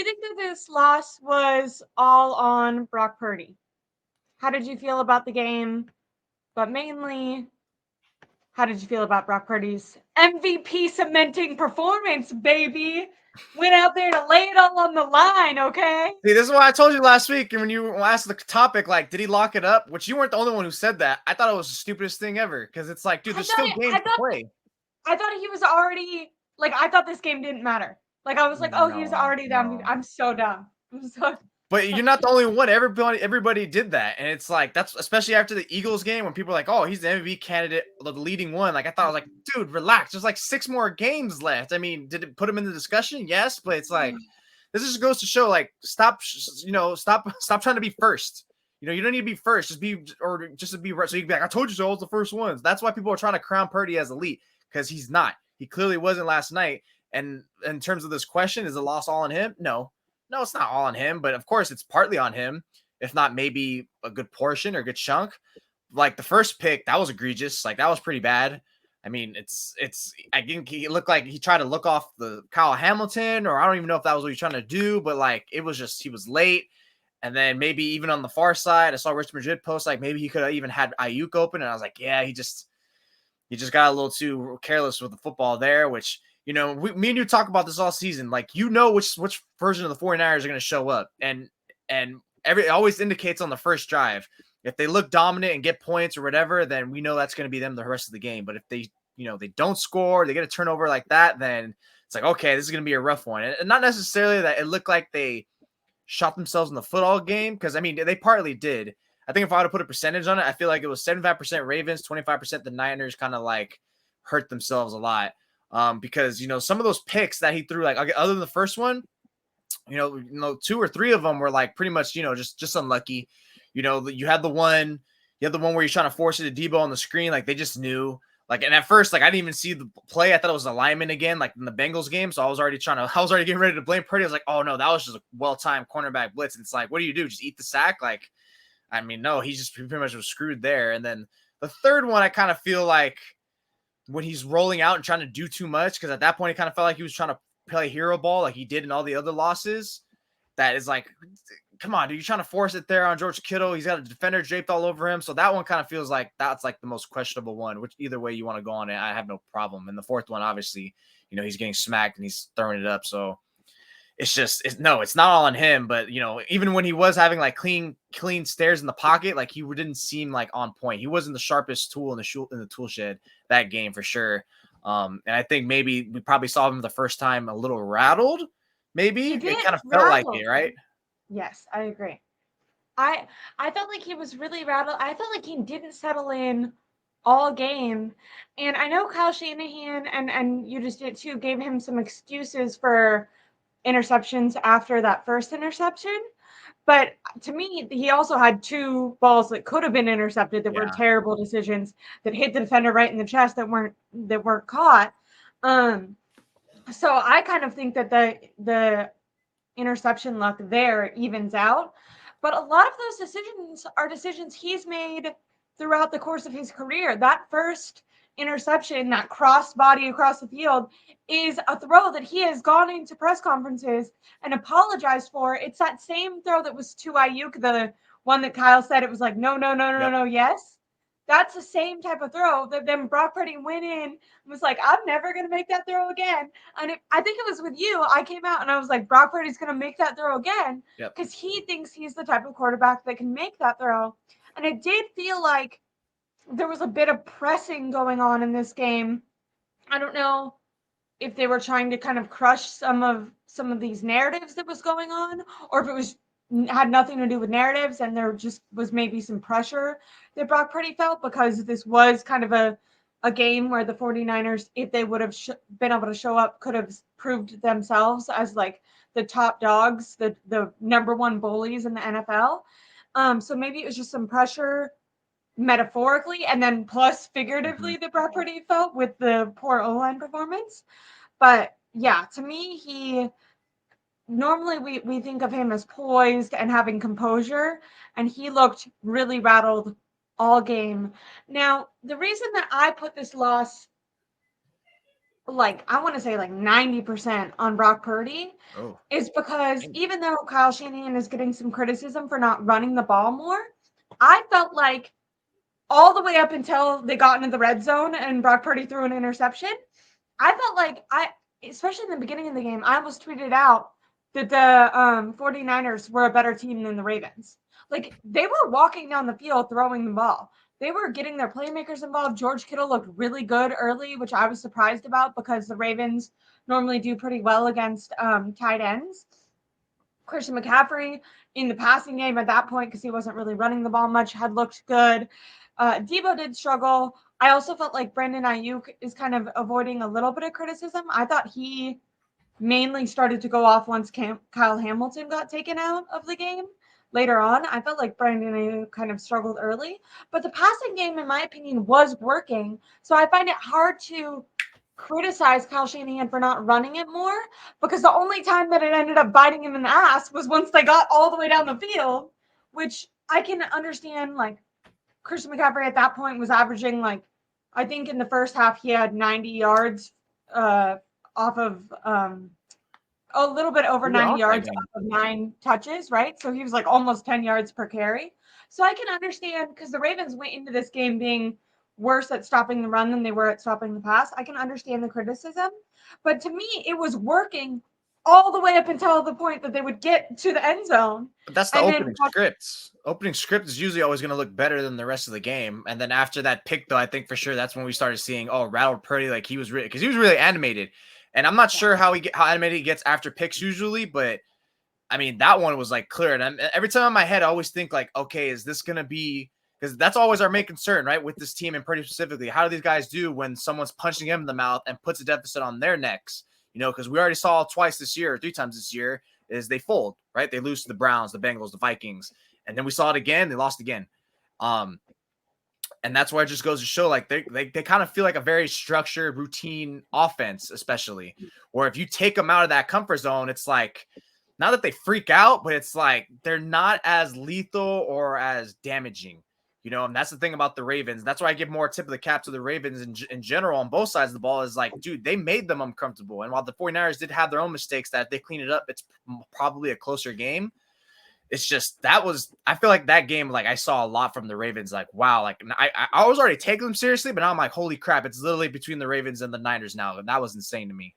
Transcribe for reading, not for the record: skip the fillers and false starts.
Do you think that this loss was all on Brock Purdy? How did you feel about the game? But mainly, how did you feel about Brock Purdy's MVP cementing performance, baby? Went out there to lay it all on the line, okay? See, this is what I told you last week when you asked the topic, like, did he lock it up? Which you weren't the only one who said that. I thought it was the stupidest thing ever because it's like, dude, I there's still thought games I to thought play. I thought he was already like I thought this game didn't matter. Like I was like, oh, he's No, already done. no. I'm so dumb. I'm so But you're not the only one. Everybody did that, and it's like that's especially after the Eagles game when people are like, "Oh, he's the MVP candidate, the leading one." Like I thought, I was like, "Dude, relax. There's like 6 more games left." I mean, did it put him in the discussion? Yes, but it's like this just goes to show, like, stop trying to be first. You don't need to be first. Just be just to be right. So you can be like, "I told you so. I was the first ones." That's why people are trying to crown Purdy as elite because he's not. He clearly wasn't last night. And in terms of this question, is the loss all on him? No, it's not all on him, but of course it's partly on him, if not maybe a good portion or a good chunk. Like the first pick, that was egregious. Like that was pretty bad. I mean, I think he looked like he tried to look off the Kyle Hamilton, or I don't even know if that was what he was trying to do, but like it was just, he was late. And then maybe even on the far side, I saw Rich Madrid post, like maybe he could have even had Ayuk open. And I was like, yeah, he just got a little too careless with the football there, which, me and you talk about this all season. Like, which version of the 49ers are going to show up. And it always indicates on the first drive. If they look dominant and get points or whatever, then we know that's going to be them the rest of the game. But if they don't score, they get a turnover like that, then it's like, okay, this is going to be a rough one. And not necessarily that it looked like they shot themselves in the foot all game, because, I mean, they partly did. I think if I were to put a percentage on it, I feel like it was 75% Ravens, 25% the Niners kind of like hurt themselves a lot. Because, some of those picks that he threw, like other than the first one, 2 or 3 of them were like pretty much, just unlucky. You had the one where you're trying to force it to Debo on the screen. Like they just knew. Like, and at first, like I didn't even see the play. I thought it was a lineman again, like in the Bengals game. So I was already getting ready to blame Purdy. I was like, oh no, that was just a well-timed cornerback blitz. And it's like, what do you do? Just eat the sack? Like, I mean, no, he pretty much was screwed there. And then the third one, I kind of feel like when he's rolling out and trying to do too much, because at that point, he kind of felt like he was trying to play hero ball like he did in all the other losses. That is like, come on, dude, you're trying to force it there on George Kittle. He's got a defender draped all over him. So that one kind of feels like that's like the most questionable one, which either way you want to go on it, I have no problem. And the fourth one, obviously, he's getting smacked and he's throwing it up. So it's just, it's not all on him, but even when he was having like clean stares in the pocket, like he didn't seem like on point. He wasn't the sharpest tool in the tool shed that game for sure. And I think maybe we probably saw him the first time a little rattled. Maybe He did it kind of felt like rattle. it, right? Yes, I agree. I felt like he was really rattled. I felt like he didn't settle in all game. And I know Kyle Shanahan and you just did too gave him some excuses for interceptions after that first interception. But to me, he also had 2 balls that could have been intercepted that were Yeah. terrible decisions that hit the defender right in the chest that weren't caught. So I kind of think that the interception luck there evens out. But a lot of those decisions are decisions he's made throughout the course of his career. That first interception, that crossed body across the field, is a throw that he has gone into press conferences and apologized for. It's that same throw that was to Ayuk, the one that Kyle said it was like, no, no, no, no, no, Yep. no, yes. That's the same type of throw that then Brock Purdy went in and was like, I'm never going to make that throw again. And I think it was with you. I came out and I was like, Brock Purdy's going to make that throw again Yep. because he thinks he's the type of quarterback that can make that throw. And it did feel like there was a bit of pressing going on in this game. I don't know if they were trying to kind of crush some of these narratives that was going on, or if it was had nothing to do with narratives and there just was maybe some pressure that Brock Purdy felt because this was kind of a game where the 49ers, if they would have been able to show up, could have proved themselves as like the top dogs, the number one bullies in the NFL. So maybe it was just some pressure metaphorically and then plus figuratively that Brock Purdy felt with the poor O-line performance. But yeah, to me, he normally we think of him as poised and having composure, and he looked really rattled all game. Now, the reason that I put this loss like I want to say like 90% on Brock Purdy Oh, is because even though Kyle Shanahan is getting some criticism for not running the ball more, I felt like all the way up until they got into the red zone and Brock Purdy threw an interception, I felt like especially in the beginning of the game, I almost tweeted out that the 49ers were a better team than the Ravens. Like they were walking down the field throwing the ball. They were getting their playmakers involved. George Kittle looked really good early, which I was surprised about because the Ravens normally do pretty well against tight ends. Christian McCaffrey in the passing game at that point, because he wasn't really running the ball much, had looked good. Debo did struggle. I also felt like Brandon Ayuk is kind of avoiding a little bit of criticism. I thought he mainly started to go off once Kyle Hamilton got taken out of the game. Later on, I felt like Brandon Ayuk kind of struggled early, but the passing game, in my opinion, was working. So I find it hard to criticize Kyle Shanahan for not running it more because the only time that it ended up biting him in the ass was once they got all the way down the field, which I can understand. Like Christian McCaffrey at that point was averaging like, I think in the first half he had 90 yards off of a little bit over we were 90 off that yards game. off of 9 touches, right? So he was like almost 10 yards per carry. So I can understand because the Ravens went into this game being worse at stopping the run than they were at stopping the pass. I can understand the criticism, but to me, it was working all the way up until the point that they would get to the end zone. But that's the And opening then scripts. Opening script is usually always going to look better than the rest of the game. And then after that pick, though, I think for sure that's when we started seeing, oh, rattled Purdy, like he was really, because he was really animated. And I'm not sure how animated he gets after picks usually, but I mean that one was like clear. And every time in my head, I always think like, okay, is this going to be? Because that's always our main concern, right? With this team and Purdy specifically, how do these guys do when someone's punching them in the mouth and puts a deficit on their necks? You know, because we already saw twice this year, or 3 times this year, is they fold, right? They lose to the Browns, the Bengals, the Vikings, and then we saw it again. They lost again, and that's why it just goes to show, like they kind of feel like a very structured, routine offense, especially. Or if you take them out of that comfort zone, it's like not that they freak out, but it's like they're not as lethal or as damaging. You know, and that's the thing about the Ravens. That's why I give more tip of the cap to the Ravens in general on both sides of the ball is like, dude, they made them uncomfortable. And while the 49ers did have their own mistakes that if they clean it up, it's probably a closer game. It's just I feel like that game, like I saw a lot from the Ravens. Like, wow, like I was already taking them seriously, but now I'm like, holy crap, it's literally between the Ravens and the Niners now. And that was insane to me.